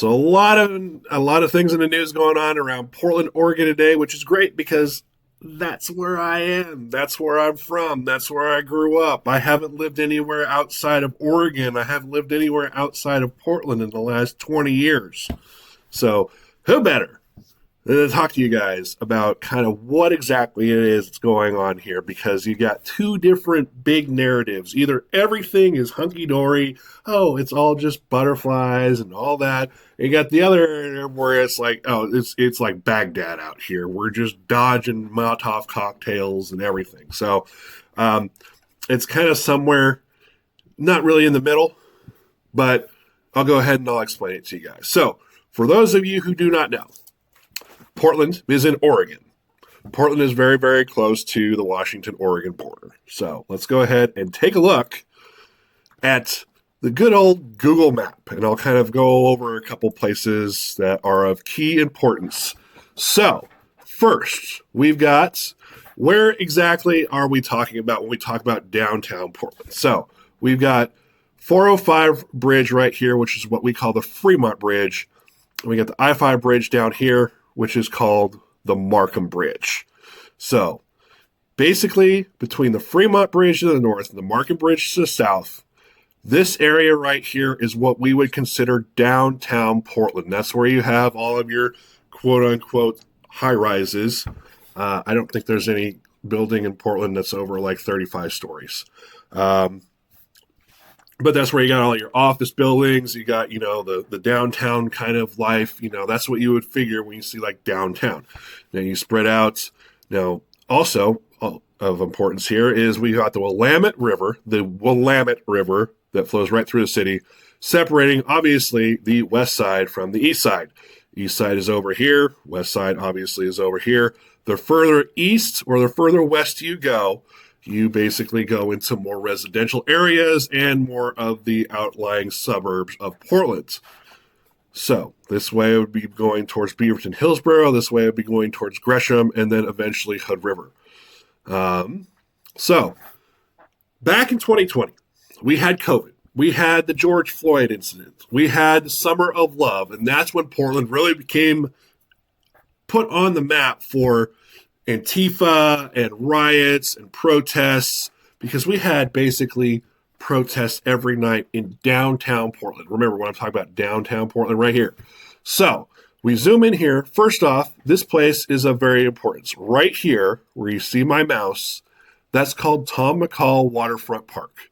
So a lot of things in the news going on around Portland, Oregon today, which is great because that's where I am. That's where I'm from. That's where I grew up. I haven't lived anywhere outside of Oregon. I haven't lived anywhere outside of Portland in the last 20 years. So who better to talk to you guys about kind of what exactly it is that's going on here, because you got two different big narratives. Either everything is hunky-dory, oh, it's all just butterflies and all that. And you got the other where it's like, oh, it's like Baghdad out here. We're just dodging Molotov cocktails and everything. So it's kind of somewhere not really in the middle, but I'll go ahead and I'll explain it to you guys. So for those of you who do not know, Portland is in Oregon. Portland is very, very close to the Washington-Oregon border. So let's go ahead and take a look at the good old Google map, and I'll kind of go over a couple places that are of key importance. So first, we've got, where exactly are we talking about when we talk about downtown Portland? So we've got 405 Bridge right here, which is what we call the Fremont Bridge. We got the I-5 bridge down here, which is called the Markham Bridge. So basically, between the Fremont Bridge to the north and the Markham Bridge to the south, this area right here is what we would consider downtown Portland. That's where you have all of your quote-unquote high-rises. I don't think there's any building in Portland that's over like 35 stories. But that's where you got all your office buildings. You got, the downtown kind of life. That's what you would figure when you see like downtown. Then you spread out. Now, also of importance here is we got the Willamette River that flows right through the city, separating obviously the west side from the east side. East side is over here. West side obviously is over here. The further east or the further west you go, you basically go into more residential areas and more of the outlying suburbs of Portland. So this way it would be going towards Beaverton, Hillsborough. This way it would be going towards Gresham, and then eventually Hood River. So back in 2020, we had COVID. We had the George Floyd incident. We had the Summer of Love, and that's when Portland really became put on the map for Antifa and riots and protests, because we had basically protests every night in downtown Portland. Remember when I'm talking about downtown Portland right here. So we zoom in here. First off, this place is of very importance. Right here, where you see my mouse, that's called Tom McCall Waterfront Park.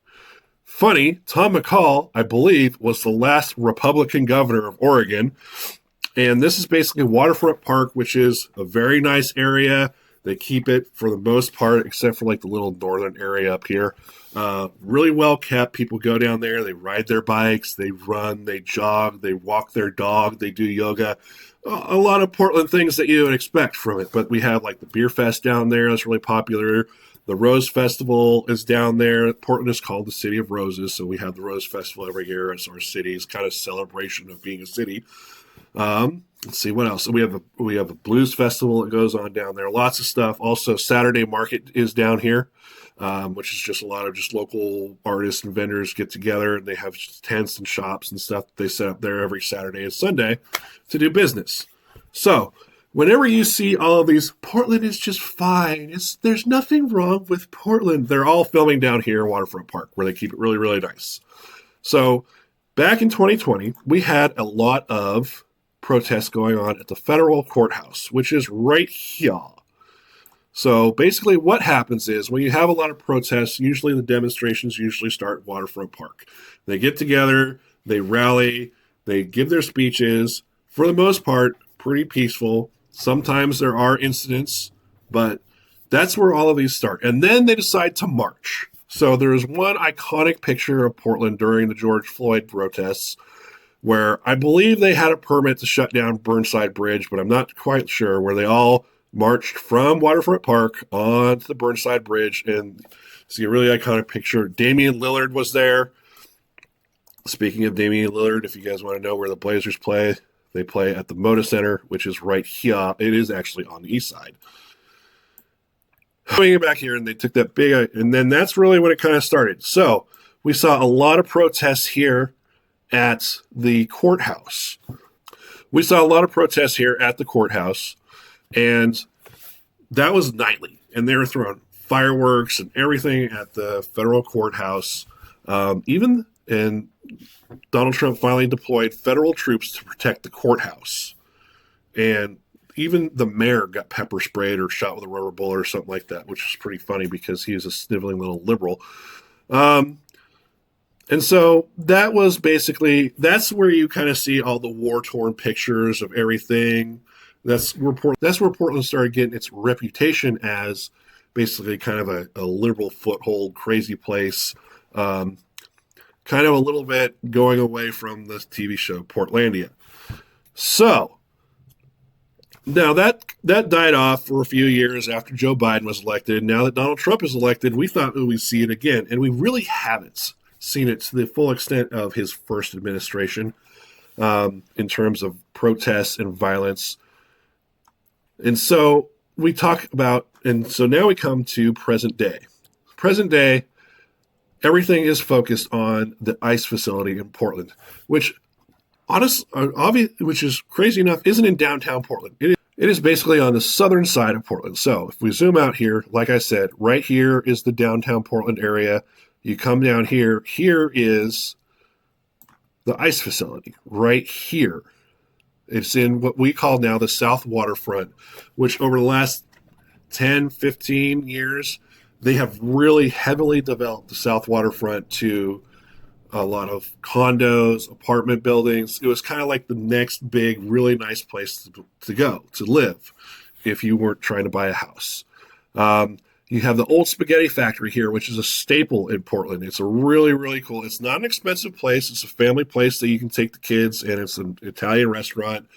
Funny, Tom McCall, I believe, was the last Republican governor of Oregon. And this is basically Waterfront Park, which is a very nice area. They keep it for the most part, except for like the little northern area up here. Really well kept. People go down there. They ride their bikes. They run. They jog. They walk their dog. They do yoga. A lot of Portland things that you would expect from it. But we have like the Beer Fest down there. That's really popular. The Rose Festival is down there. Portland is called the City of Roses. So we have the Rose Festival every year as our city's kind of celebration of being a city. Let's see what else. So we have a blues festival that goes on down there. Lots of stuff. Also, Saturday Market is down here, which is just a lot of just local artists and vendors get together, and they have tents and shops and stuff that they set up there every Saturday and Sunday to do business. So whenever you see all of these, Portland is just fine. There's nothing wrong with Portland. They're all filming down here in Waterfront Park, where they keep it really, really nice. So back in 2020, we had a lot of protests going on at the federal courthouse, which is right here. So basically what happens is when you have a lot of protests, usually the demonstrations usually start at Waterfront Park. They get together, they rally, they give their speeches. For the most part, pretty peaceful. Sometimes there are incidents, but that's where all of these start. And then they decide to march. So there's one iconic picture of Portland during the George Floyd protests where I believe they had a permit to shut down Burnside Bridge, but I'm not quite sure, where they all marched from Waterfront Park onto the Burnside Bridge. And see a really iconic picture. Damian Lillard was there. Speaking of Damian Lillard, if you guys want to know where the Blazers play, they play at the Moda Center, which is right here. It is actually on the east side. Coming back here, and they took that big, and then that's really when it kind of started. So we saw a lot of protests here at the courthouse. We saw a lot of protests here at the courthouse, and that was nightly. And they were throwing fireworks and everything at the federal courthouse. And Donald Trump finally deployed federal troops to protect the courthouse. And even the mayor got pepper sprayed or shot with a rubber bullet or something like that, which is pretty funny because he's a sniveling little liberal. And so that was basically, that's where you kind of see all the war-torn pictures of everything. That's where Portland started getting its reputation as basically kind of a liberal foothold, crazy place. Kind of a little bit going away from the TV show Portlandia. So now that died off for a few years after Joe Biden was elected. Now that Donald Trump is elected, we thought we'd see it again, and we really haven't seen it to the full extent of his first administration in terms of protests and violence. And so we talk about, and so now we come to present day. Present day, everything is focused on the ICE facility in Portland, which which is crazy enough, isn't in downtown Portland. It is basically on the southern side of Portland. So if we zoom out here, like I said, right here is the downtown Portland area. You come down here. Here is the ICE facility right here. It's in what we call now the South Waterfront, which over the last 10, 15 years, they have really heavily developed the South Waterfront to a lot of condos, apartment buildings. It was kind of like the next big, really nice place to go, to live, if you weren't trying to buy a house. You have the old spaghetti factory here, which is a staple in Portland. It's a really, really cool. It's not an expensive place. It's a family place that you can take the kids, and it's an Italian restaurant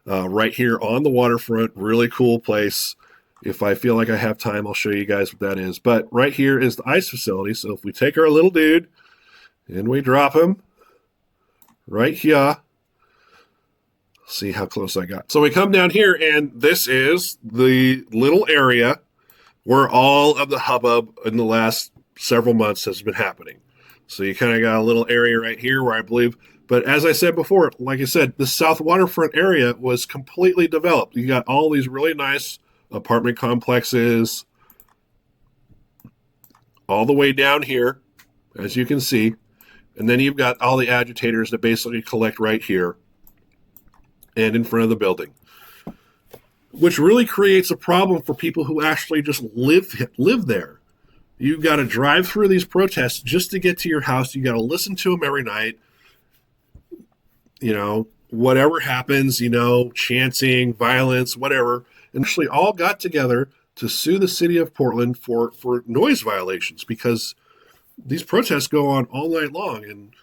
right here on the waterfront. Really cool place. If I feel like I have time, I'll show you guys what that is. But right here is the ICE facility. So if we take our little dude and we drop him right here, see how close I got. So we come down here, and this is the little area where all of the hubbub in the last several months has been happening. So you kind of got a little area right here where I believe, but as I said before, like I said, the South Waterfront area was completely developed. You got all these really nice apartment complexes all the way down here, as you can see. And then you've got all the agitators that basically collect right here and in front of the building, which really creates a problem for people who actually just live there. You've got to drive through these protests just to get to your house. You got to listen to them every night. You know, whatever happens, chanting, violence, whatever. And actually all got together to sue the city of Portland for noise violations, because these protests go on all night long and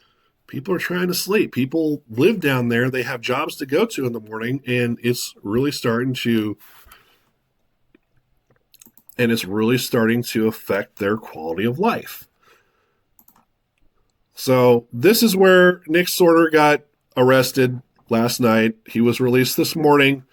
people are trying to sleep. People live down there. They have jobs to go to in the morning, and it's really starting to affect their quality of life. So this is where Nick Sorter got arrested last night. He was released this morning.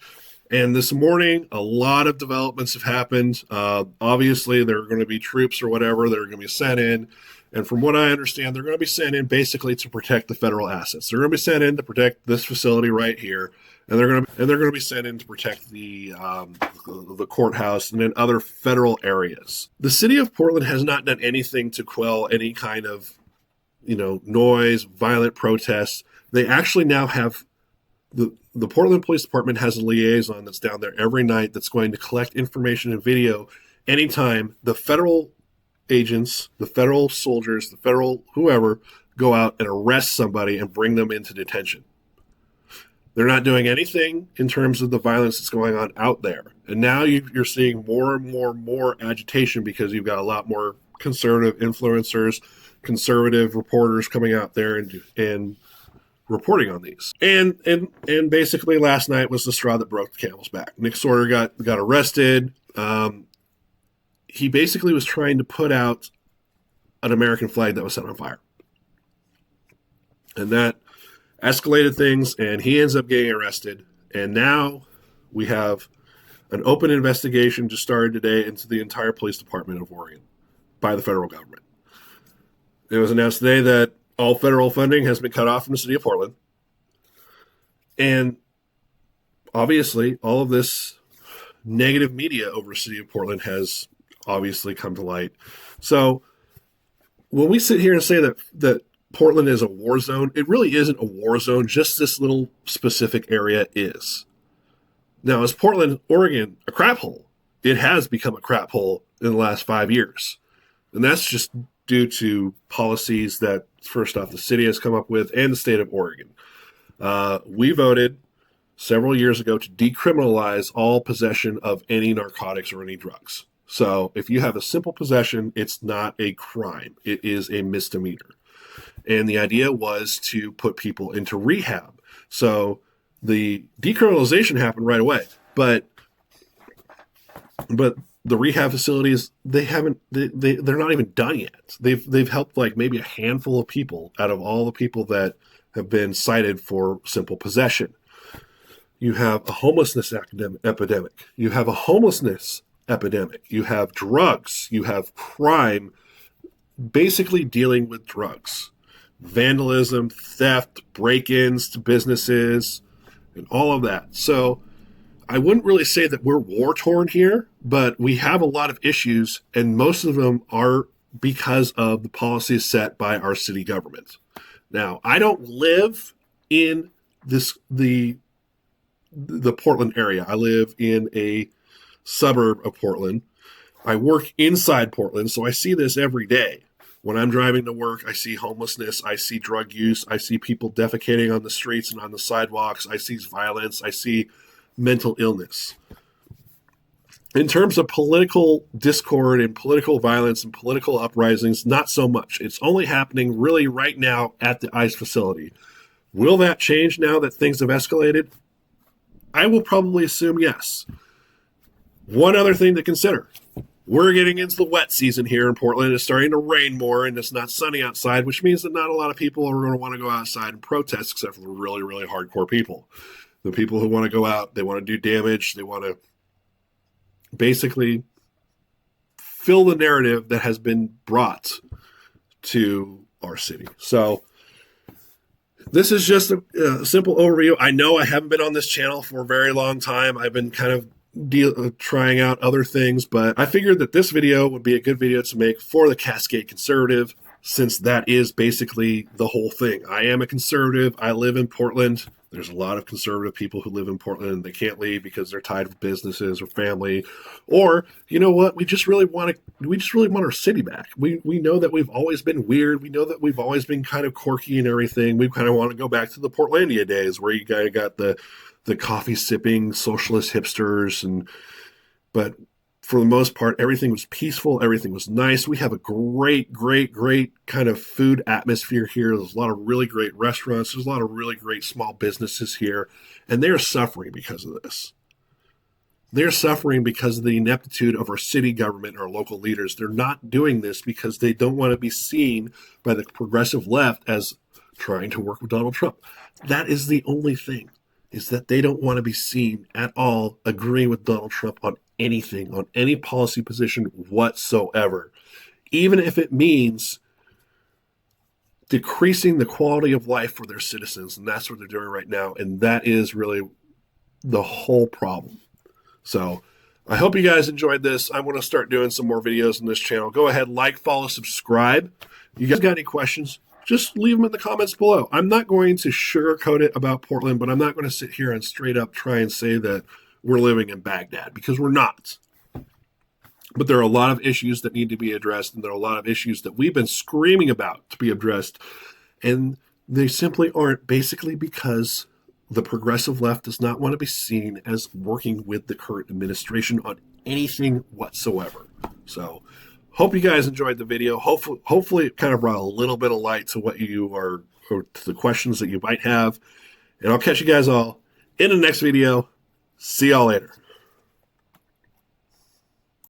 And this morning, a lot of developments have happened. Obviously, there are going to be troops or whatever that are going to be sent in. And from what I understand, they're going to be sent in basically to protect the federal assets. They're going to be sent in to protect this facility right here, and they're going to be sent in to protect the courthouse and then other federal areas. The city of Portland has not done anything to quell any kind of, noise, violent protests. They actually now have the Portland Police Department has a liaison that's down there every night that's going to collect information and video anytime the federal agents, the federal soldiers, the federal whoever go out and arrest somebody and bring them into detention. They're not doing anything in terms of the violence that's going on out there. And now you're seeing more and more agitation because you've got a lot more conservative influencers, conservative reporters coming out there and reporting on these. And basically last night was the straw that broke the camel's back. Nick Sorter got arrested. He basically was trying to put out an American flag that was set on fire. And that escalated things, and he ends up getting arrested. And now we have an open investigation just started today into the entire police department of Oregon by the federal government. It was announced today that all federal funding has been cut off from the city of Portland. And obviously, all of this negative media over the city of Portland has obviously come to light. So when we sit here and say that Portland is a war zone, it really isn't a war zone. Just this little specific area is. Now, is Portland, Oregon a crap hole? It has become a crap hole in the last 5 years. And that's just due to policies that, first off, the city has come up with and the state of Oregon. We voted several years ago to decriminalize all possession of any narcotics or any drugs. So if you have a simple possession, it's not a crime. It is a misdemeanor. And the idea was to put people into rehab. So the decriminalization happened right away, but the rehab facilities, they're not even done yet. They've helped like maybe a handful of people out of all the people that have been cited for simple possession. You have a homelessness epidemic. You have a homelessness epidemic. You have drugs. You have crime, basically dealing with drugs, vandalism, theft, break-ins to businesses, and all of that. So I wouldn't really say that we're war-torn here, but we have a lot of issues, and most of them are because of the policies set by our city government. Now, I don't live in the Portland area. I live in a suburb of Portland. I work inside Portland, so I see this every day. When I'm driving to work, I see homelessness, I see drug use, I see people defecating on the streets and on the sidewalks, I see violence, I see mental illness. In terms of political discord and political violence and political uprisings, not so much. It's only happening really right now at the ICE facility. Will that change now that things have escalated? I will probably assume yes. One other thing to consider. We're getting into the wet season here in Portland. It's starting to rain more and it's not sunny outside, which means that not a lot of people are going to want to go outside and protest except for the really, really hardcore people. The people who want to go out, they want to do damage, they want to basically fill the narrative that has been brought to our city. So this is just a simple overview. I know I haven't been on this channel for a very long time. I've been kind of trying out other things, but I figured that this video would be a good video to make for the Cascade Conservative, since that is basically the whole thing. I am a conservative. I live in Portland. There's a lot of conservative people who live in Portland. They can't leave because they're tied with businesses or family, or you know what? We just really want our city back. We know that we've always been weird. We know that we've always been kind of quirky and everything. We kind of want to go back to the Portlandia days where you guys got the coffee sipping socialist hipsters, but for the most part, everything was peaceful. Everything was nice. We have a great kind of food atmosphere here. There's a lot of really great restaurants. There's a lot of really great small businesses here, and they're suffering because of this. They're suffering because of the ineptitude of our city government, our local leaders. They're not doing this because they don't want to be seen by the progressive left as trying to work with Donald Trump. That is the only thing, is that they don't want to be seen at all agreeing with Donald Trump on anything, on any policy position whatsoever, even if it means decreasing the quality of life for their citizens. And that's what they're doing right now. And that is really the whole problem. So I hope you guys enjoyed this. I'm going to start doing some more videos on this channel. Go ahead, like, follow, subscribe. You guys got any questions? Just leave them in the comments below. I'm not going to sugarcoat it about Portland, but I'm not going to sit here and straight up try and say that we're living in Baghdad, because we're not. But there are a lot of issues that need to be addressed, and there are a lot of issues that we've been screaming about to be addressed, and they simply aren't, basically because the progressive left does not want to be seen as working with the current administration on anything whatsoever. So hope you guys enjoyed the video. Hopefully it kind of brought a little bit of light to what you are, or to the questions that you might have. And I'll catch you guys all in the next video. See y'all later.